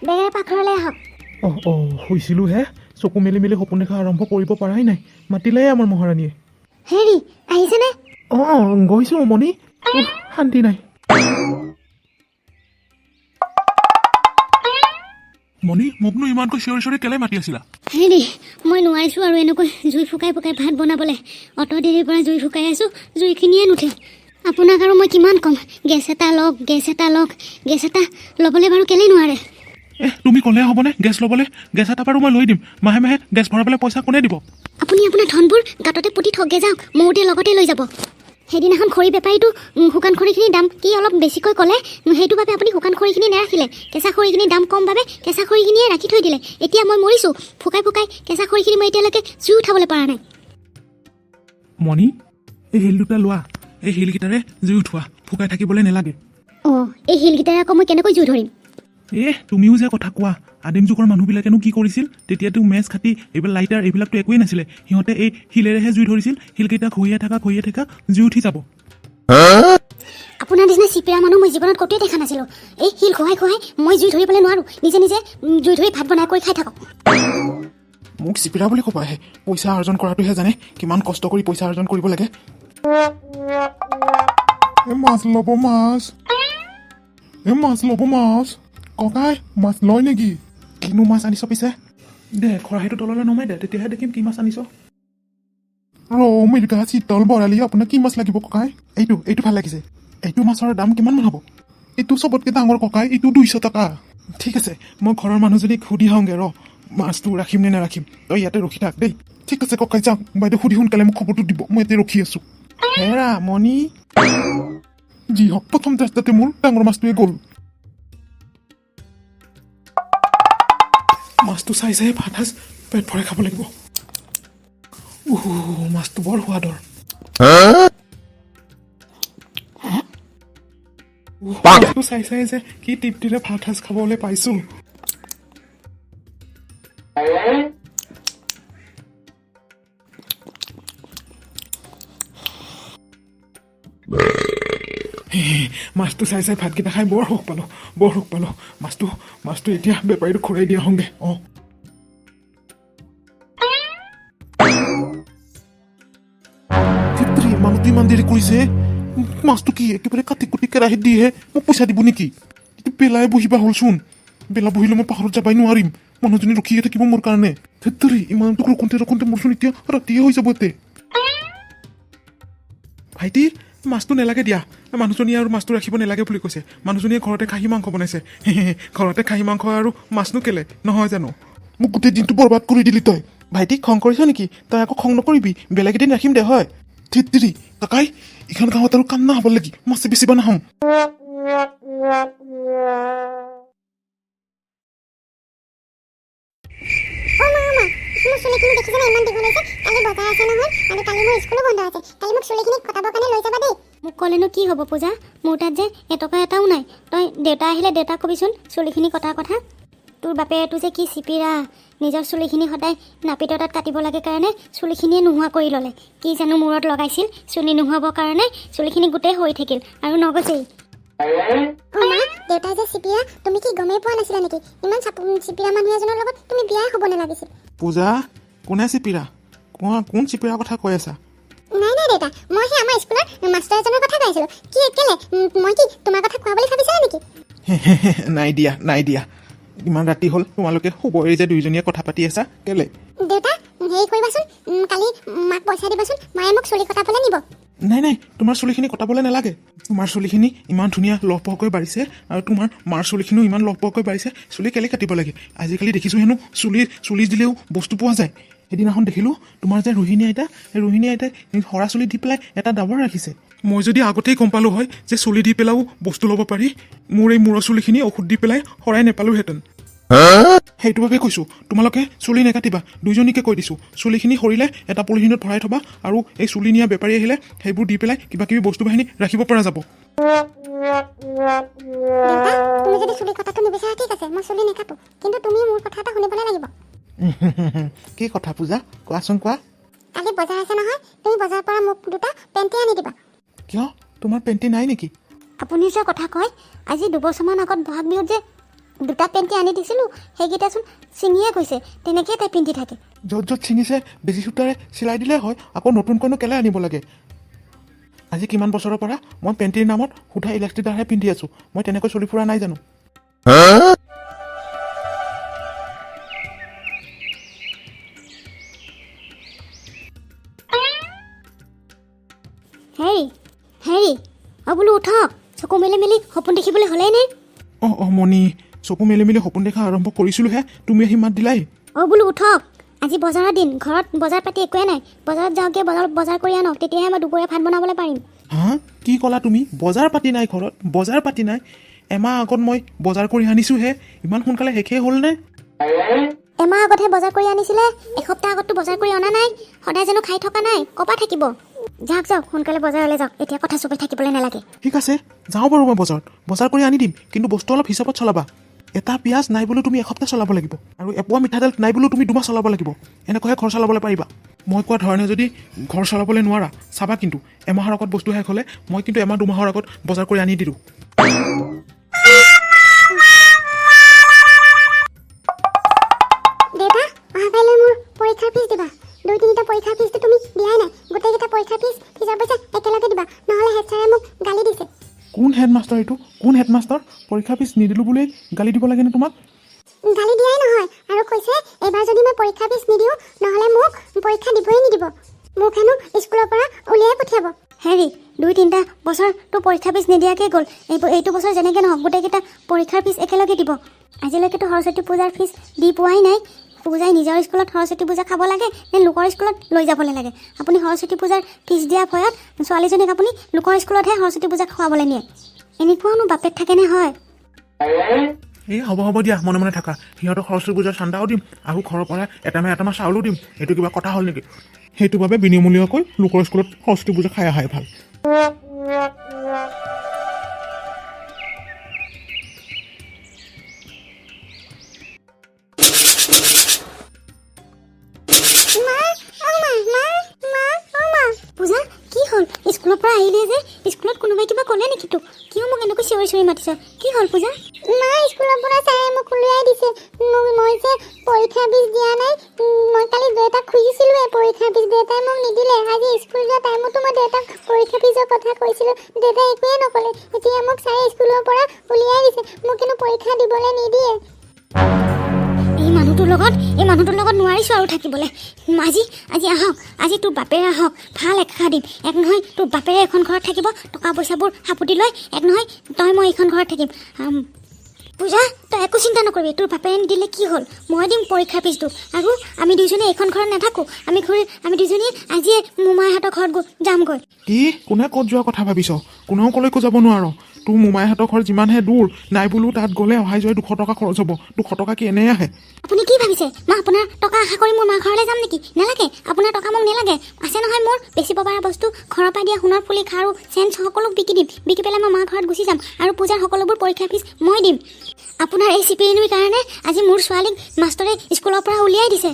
বেগেৰে পাকঘৰলৈ আহক। শুইছিলোঁ হে, চকু মেলি মেলি সপোন দেখা আৰম্ভ কৰিব পৰাই নাই। মাতিলে আমাৰ মহাৰাণীয়ে। হেৰি আহিছেনে? গৈছোঁ মণি। শান্তি নাই। মণি, মোক নো ইমানকৈ চিঞৰি চিঞৰি কেলে মাতি আছিলা? হেৰি মই নোৱাৰিছোঁ আৰু এনেকৈ জুই ফুকাই ফুকাই ভাত বনাবলৈ। অত দেৰিৰ পৰা জুই ফুকাই আছোঁ, জুইখিনিয়ে নুঠে। আপোনাক আৰু মই কিমান ক'ম, গেছ এটা লওক, গেছ এটা লওক। গেছ এটা ল'বলৈ বাৰু কেলেই নোৱাৰে? তুমি ক'লে হ'বনে গেছ ল'বলৈ? গেছ এটা বাৰু মই লৈ দিম। মাহে মাহে গেছ ভৰাবলৈ পইচা কোনে দিব? আপুনি আপোনাৰ ধনবোৰ গাঁততে পুতি থকে যাওক, মৌতে লগতে লৈ যাব। সেইদিনাখন খৰি বেপাৰীটো শুকান খৰিখিনিৰ দাম কি অলপ বেছিকৈ ক'লে, সেইটো বাবে আপুনি শুকান খৰিখিনি নেৰাখিলে। কেঁচা খৰিখিনিৰ দাম কম বাবে কেঁচা খৰিখিনিয়ে ৰাখি থৈ দিলে। এতিয়া মই মৰিছোঁ, ফুকাই ফুকাই কেঁচা খৰিখিনি মই এতিয়ালৈকে জুই উঠাবলৈ পৰা নাই। মণি, এই শিল দুটা লোৱা। এই শিলকেইটাৰে জুই উঠোৱা, ফুকাই থাকিবলৈ নালাগে। এই শিলকেইটাৰে আকৌ মই কেনেকৈ জুই ধৰিম? তুমিও যে কথা কোৱা, আদিম যুগৰ মানুহবিলাকেনো কি কৰিছিল? তেতিয়াতো মেচ খাটি এইবিলাক লাইটাৰ এইবিলাকতো একোৱেই নাছিলে। সিহঁতে এই শিলেৰেহে জুই ধৰিছিল। শিলকেইটা খহিয়ে থকা জুই উঠি যাব। আপোনাৰ নিচিনা চিপিৰা মানুহ মই জীৱনত ক'তোৱে দেখা নাছিলোঁ। এই শিল খহাই খহাই মই জুই ধৰিবলৈ নোৱাৰোঁ। নিজে নিজে জুই ধৰি ভাত বনাই কৰি খাই থাকক। মোক চিপিৰা বুলি ক'বাহে, পইচা অৰ্জন কৰাটোহে জানে, কিমান কষ্ট কৰি পইচা অৰ্জন কৰিব লাগে। মাছ ল'ব, মাছ। ককাই, মাছ লয় নেকি? কিনো মাছ আনিছ পিছে? দে খৰাহীটো তললৈ নমাই দে, তেতিয়াহে দেখিম কি মাছ আনিছ। ৰৌ, মিৰ্গা, চিতল, বৰালি, আপোনাক কি মাছ লাগিব ককাই? এইটো ভাল লাগিছে। এইটো মাছৰ দাম কিমান মান হ'ব? এইটো চবতকে ডাঙৰ ককাই, এইটো 200 টকা। ঠিক আছে, মই ঘৰৰ মানুহজনীক সুধি আহোঁগৈ। মাছটো ৰাখিম নে নাৰাখিম, তই ইয়াতে ৰখি থাক দেই। ঠিক আছে ককাই, যাওক। বাইদেউ সুধি সোনকালে মোক খবৰটো দিব, মই ইয়াতে ৰখি আছোঁ। হেৰা মণি, যি হওক প্ৰথম ৰাস্তাতে মোৰ ডাঙৰ মাছটোৱে গ'ল। মাছটো চাই ভাত সাজ পেট ভৰাই খাব লাগিব। মাছটো বৰ সোৱাদৰ। মাছটো চাই যে কি তৃপ্তিৰে ভাত সাজ খাবলৈ পাইছো। মাছটো চাই ভাতকেইটা খাই বৰ সুখ পালো। মাছটো এতিয়া বেপাৰীটো ঘূৰাই দিয়া হওঁগে। মানুহটো ইমান দেৰি কৰিছে। মাছটো কি একেবাৰে কাটি কুটি কেৰাহীত দিহে মোক পইচা দিব নেকি? বেলাই বহিবা হ'লচোন। বেলা বহিলে মই পাহাৰত যাবাই নোৱাৰিম। মানুহজনী ৰখিয়ে থাকিব মোৰ কাৰণে। ধেত্তৰি, ইমান ৰখোতে মোৰচোন এতিয়া ৰাতিয়ে হৈ যাব এতে। ভাইটি, মাছটো নেলাগে দিয়া। মানুহজনীয়ে আৰু মাছটো ৰাখিব নেলাগে বুলি কৈছে। মানুহজনীয়ে ঘৰতে খাহী মাংস বনাইছে। ঘৰতে খাহী মাংস আৰু মাছনো কেলে নহয় জানো? মোক গোটেই দিনটো বৰবাদ কৰি দিলি তই। ভাইটি, খং কৰিছ নেকি? তই আকৌ খং নকৰিবি, বেলেগ এদিন ৰাখিম দে হয়। ধেত্তৰি, কাকাই, এইখন গাঁৱত আৰু কাম নহ'ব লাগি মাছ বেচিব নাহোঁ। মোৰ চুলিখিনি দেখিছেনে ইমান দীঘল হৈছে? কালি বজাৰ আছে নহয়, আৰু কালি মোৰ স্কুলো বন্ধ আছে। কালি মোক চুলিখিনি কটাবৰ কাৰণে লৈ যাবা দেই। মোক ক'লেনো কি হ'ব পূজা? মোৰ তাত যে এটকা এটাও নাই। তই দেউতা আহিলে দেউতাক কবিচোন চুলিখিনি কটাৰ কথা। তোৰ বাপেৰেটো যে কি চিপিৰা, নিজৰ চুলিখিনি সদায় নাপিতৰ তাত কাটিব লাগে কাৰণে চুলিখিনিয়ে নোহোৱা কৰি ল'লে। কি জানো মূৰত লগাইছিল, চুলি নোহোৱাবৰ কাৰণে চুলিখিনি গোটেই হৈ থাকিল আৰু নগজেই। মা, দেউতাই যে চিপিৰা, তুমি কি গমেই পোৱা নাছিলা নেকি? ইমান চিপিৰা মানুহ এজনৰ লগত তুমি বিয়াই হ'ব নালাগিছিল। পূজা, কোনে চিপিৰা? কোন চিপিৰাৰ কথা কৈ আছা? নাই দেউতা, মই সেই আমাৰ স্কুলৰ মাষ্টাৰ এজনৰ কথা কৈ আছিলোঁ। কি কেলে? মই কি তোমাৰ কথা কোৱা বুলি ভাবিছিলা নেকি? নাই দিয়া। ইমান ৰাতি হ'ল, তোমালোকে শুব এৰি যে দুইজনীয়ে কথা পাতি আছা কেলে? দেউতা, হেৰি কৰিবাচোন, কালি মাক পইচা দিবাচোন, মায়ে মোক চুলি কটাবলৈ নিব। নাই, তোমাৰ চুলিখিনি কটাবলৈ নালাগে। তোমাৰ চুলিখিনি ইমান ধুনীয়া লহপহকৈ বাঢ়িছে, আৰু তোমাৰ মাৰ চুলিখিনিও ইমান লহপহকৈ বাঢ়িছে। চুলি কেলে কাটিব লাগে? আজিকালি দেখিছোঁ হেনো চুলি দিলেও বস্তু পোৱা যায়। সেইদিনাখন দেখিলোঁ তোমাৰ যে ৰোহিণী আইতা, সেই ৰোহিণী আইতাই সৰা চুলি দি পেলাই এটা ডাবৰ ৰাখিছে। মই যদি আগতেই গম পালোঁ হয় যে চুলি দি পেলাইও বস্তু ল'ব পাৰি, মোৰ এই মূৰৰ চুলিখিনি ঔষধ দি পেলাই সৰাই নেপালোহেঁতেন। সেইটো বাবে কৈছোঁ, তোমালোকে চুলি নেকাটিবা। দুইজনীকে কৈ দিছোঁ, চুলিখিনি সৰিলে এটা পলিথিনত ভৰাই থবা, আৰু এই চুলি নিয়া বেপাৰী আহিলে সেইবোৰ দি পেলাই কিবা কিবি বস্তু বাহিনী ৰাখিব পৰা যাব। তুমি যদি চুলি কটাটো নিবিচাৰা ঠিক আছে, মই চুলি নেকাটো, কিন্তু তুমি মোৰ কথা এটা শুনিবলৈ লাগিব। কি কথা পূজা? কোৱাচোন কোৱা। কালি বজাৰ আছে নহয়, তুমি বজাৰৰ পৰা মোক দুটা পেণ্টি আনি দিবা। কিয়? তোমাৰ পেণ্টি নাই নেকি? আপুনি যে কথা কয়, আজি 2 বছৰমান আগত বহাগ বিহুত যে দুটা পেণ্টি আনি দিছিলোঁ সেইকেইটাচোন ছিঙিয়ে গৈছে তেনেকৈয়ে তাই পিন্ধি থাকে য'ত য'ত ছিঙিছে বেজি সূতাৰে চিলাই দিলেই হয় আকৌ নতুনকৈনো কেলৈ আনিব লাগে আজি কিমান বছৰৰ পৰা মই পেণ্টিৰ নামত সুধা ইলাষ্টিকডালহে পিন্ধি আছোঁ মই তেনেকৈ চলি ফুৰা নাই জানো হেৰি বোলো উঠক চকু মেলি মেলি সপোন দেখিবলৈ হ'লেই নে অঁ মণি চকু মেলি মেলি সপোন দেখা আৰম্ভ কৰিছিলোঁহে তুমি আহি মাত দিলাই বোলো উঠক আজি বজাৰৰ দিন ঘৰত বজাৰ পাতি একোৱে নাই বজাৰত যাওঁগৈ বজাৰ কৰি আনক তেতিয়াহে মই দুপৰীয়া ভাত বনাবলৈ পাৰিম হা কি ক'লা তুমি বজাৰ পাতি নাই ঘৰত বজাৰ পাতি নাই এমাহ আগত মই বজাৰ কৰি আনিছোঁহে ইমান সোনকালে শেষেই হ'লনে এমাহ আগতহে বজাৰ কৰি আনিছিলে এসপ্তাহ আগততো বজাৰ কৰি অনা নাই সদায় জানো খাই থকা নাই ক'ৰপৰা থাকিব যাওক সোনকালে বজাৰলৈ যাওক এতিয়া কথা চুপি থাকিবলৈ নালাগে ঠিক আছে যাওঁ বাৰু মই বজাৰ কৰি আনি দিম কিন্তু বস্তু অলপ হিচাপত চলাবা এটা পিঁয়াজ নাই বুলিও তুমি এসপ্তাহ চলাব লাগিব আৰু এপোৱা মিঠাতেল নাই বুলিও তুমি 2 মাহ চলাব লাগিব এনেকৈহে ঘৰ চলাবলৈ পাৰিবা মই কোৱা ধৰণে যদি ঘৰ চলাবলৈ নোৱাৰা চাবা কিন্তু এমাহৰ আগত বস্তু শেষ হ'লে মই কিন্তু এমাহ 2 মাহৰ আগত বজাৰ কৰি আনি দিলোঁ দেউতা অহাকাইলৈ মোৰ পৰীক্ষাৰ ফিজ দিবা 2-3টা পৰীক্ষাৰ ফিজটো তুমি দিয়াই নাই গোটেইকেইটা পৰীক্ষাৰ ফিজৰ পইচা একেলগে দিবা নহ'লে হেড ছাৰে মোক গালি দিছে কোন হেডমাষ্টাৰ এইটো কোন হেডমাষ্টাৰ পৰীক্ষা ফিজ নিদিলোঁ বুলি গালি দিব লাগেনে তোমাক গালি দিয়াই নহয় আৰু কৈছে এইবাৰ যদি মই পৰীক্ষা ফিজ নিদিওঁ নহ'লে মোক পৰীক্ষা দিবই নিদিব মোক হেনো স্কুলৰ পৰা উলিয়াই পঠিয়াব হেৰি 2-3টা বছৰ তো পৰীক্ষা ফিজ নিদিয়াকৈ গ'ল এইটো বছৰ যেনেকৈ নহওক গোটেইকেইটা পৰীক্ষাৰ ফিজ একেলগে দিব আজিলৈকেতো সৰস্বতী পূজাৰ ফিজ দি পোৱাই নাই পূজাই নিজৰ স্কুলত সৰস্বতী পূজা খাব লাগে নে লোকৰ স্কুলত লৈ যাবলৈ লাগে আপুনি সৰস্বতী পূজাৰ ফিজ দিয়া ভয়ত ছোৱালীজনীক আপুনি লোকৰ স্কুলতহে সৰস্বতী পূজা খুৱাবলৈ নিয়ে এনেকুৱানো বাপেক থাকেনে হয় এই হ'ব দিয়া মনে মনে থাকা সিহঁতক সৰস্বতী পূজাৰ চান্দাও দিম আৰু ঘৰৰ পৰা এটা চাউলো দিম এইটো কিবা কথা হ'ল নেকি সেইটো বাবে বিনামূলীয়াকৈ লোকৰ স্কুলত সৰস্বতী পূজা খাই অহাই ভাল পূজা কি হ'ল স্কুলৰ পৰা আহিলে যে স্কুলত কোনোবাই কিবা ক'লে নেকি তোক কিয় মোক এনেকৈ চিঞৰি মাতিছ কি হ'ল পূজা মা স্কুলৰ পৰা ছাৰে মোক উলিয়াই দিছে মই যে পৰীক্ষা ফিজ দিয়া নাই মই কালি দেউতাক খুজিছিলোঁৱে পৰীক্ষা ফিজ দেউতাই মোক নিদিলে আজি স্কুল যোৱা টাইমতো মই দেউতাক পৰীক্ষা ফিজৰ কথা কৈছিলোঁ দেউতাই একোৱে নক'লে এতিয়া মোক ছাৰে স্কুলৰ পৰা উলিয়াই দিছে মোক কিন্তু পৰীক্ষা দিবলৈ নিদিয়ে এই মানুহটোৰ লগত নোৱাৰিছোঁ আৰু থাকিবলৈ আজি আহক আজি তোৰ বাপেৰে আহক ভাল একেষাৰ দিম এক নহয় তোৰ বাপেৰে এখন ঘৰত থাকিব টকা পইচাবোৰ সাপুতি লৈ এক নহয় তই মই এইখন ঘৰত থাকিম পূজা তই একো চিন্তা নকৰিবি তোৰ বাপেৰে নিদিলে কি হ'ল মই দিম পৰীক্ষাৰ ফিজটো আৰু আমি দুইজনী এইখন ঘৰত নাথাকোঁ আমি দুইজনী আজিয়ে মোমাইহঁতৰ ঘৰত যামগৈ কি কোনে ক'ত যোৱা কথা ভাবিছ কোনেও ক'লৈকো যাব নোৱাৰ তোৰ মোমাইহঁতৰ ঘৰ যিমানহে দূৰ নাই বোলো তাত গ'লে অহাই যোৱাই 200 টকা খৰচ হ'ব 200 টকা কি এনেই আহে আপুনি কি ভাবিছে মই আপোনাৰ টকা আশা কৰি মোৰ মা ঘৰলৈ যাম নেকি নালাগে আপোনাৰ টকা মোক নালাগে আছে নহয় মোৰ বেচিব পৰা বস্তু ঘৰৰ পৰা দিয়া সোণৰ ফুলি খাৰু চেন সকলো বিকি দিম বিকি পেলাই মই মা ঘৰত গুচি যাম আৰু পূজাৰ সকলোবোৰ পৰীক্ষা ফিজ মই দিম আপোনাৰ এই চিপিএনিৰ কাৰণে আজি মোৰ ছোৱালীক মাষ্টৰে স্কুলৰ পৰা উলিয়াই দিছে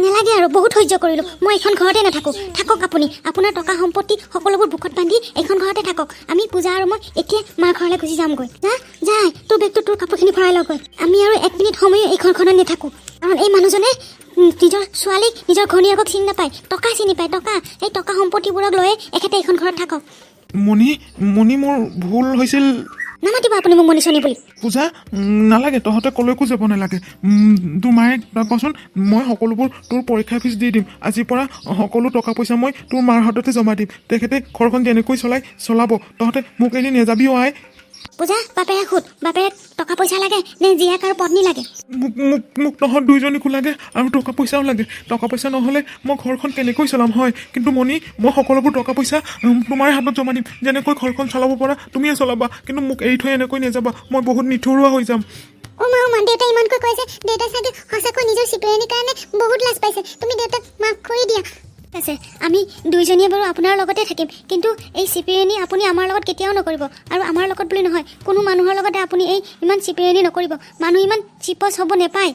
নালাগে আৰু বহুত সহ্য কৰিলোঁ মই এইখন ঘৰতে নাথাকোঁ থাকক আপুনি আপোনাৰ টকা সম্পত্তি সকলোবোৰ বুকত বান্ধি এইখন ঘৰতে থাকক আমি পূজা আৰু মই এতিয়া মাৰ ঘৰলৈ গুচি যামগৈ যায় তোৰ বেগটো তোৰ কাপোৰখিনি ভৰাই লগৈ আমি আৰু 1 মিনিট সময়ো এইখনখনত নাথাকোঁ কাৰণ এই মানুহজনে নিজৰ ছোৱালীক নিজৰ ঘৈণীয়েকক চিনি নাপায় টকা চিনি পায় এই টকা সম্পত্তিবোৰক লৈয়ে এখেতে এইখন ঘৰত থাকক মণি মোৰ ভুল হৈছিল নামাতিব আপুনি মোক মনিচনী বুলি পূজা নালাগে তহঁতে ক'লৈকো যাব নালাগে তোৰ মায়ে কচোন মই সকলোবোৰ তোৰ পৰীক্ষা ফিজ দি দিম আজিৰ পৰা সকলো টকা পইচা মই তোৰ মাৰ হাততে জমা দিম তেখেতে ঘৰখন যেনেকৈ চলাব তহঁতে মোক এনে নেযাবিও আই পূজা বাপেৰে সুধ বাপেৰে টকা পইচা লাগে নে জীয়েক আৰু পত্নী লাগে মোক তহঁত দুইজনীকো লাগে আৰু টকা পইচাও লাগে টকা পইচা নহ'লে মই ঘৰখন কেনেকৈ চলাম হয় কিন্তু মণি মই সকলোবোৰ টকা পইচা তোমাৰ হাতত জমা দিম যেনেকৈ ঘৰখন চলাব পৰা তুমিয়ে চলাবা কিন্তু মোক এৰি থৈ এনেকৈ নেযাবা মই বহুত নিঠুৰুৱা হৈ যাম মা দেউতাই ইমানকৈ কৈছে দেউতাই চাগে সঁচাকৈ নিজৰ চিপিএনিৰ কাৰণে বহুত লাজ পাইছে তুমি দেউতাক মাফ কৰি দিয়া আছে আমি দুইজনীয়ে বাৰু আপোনাৰ লগতে থাকিম কিন্তু এই চিপিএনি আপুনি আমাৰ লগত কেতিয়াও নকৰিব আৰু আমাৰ লগত বুলি নহয় কোনো মানুহৰ লগতে আপুনি এই ইমান চিপিএনি নকৰিব মানুহ ইমান চিপচ হ'ব নেপায়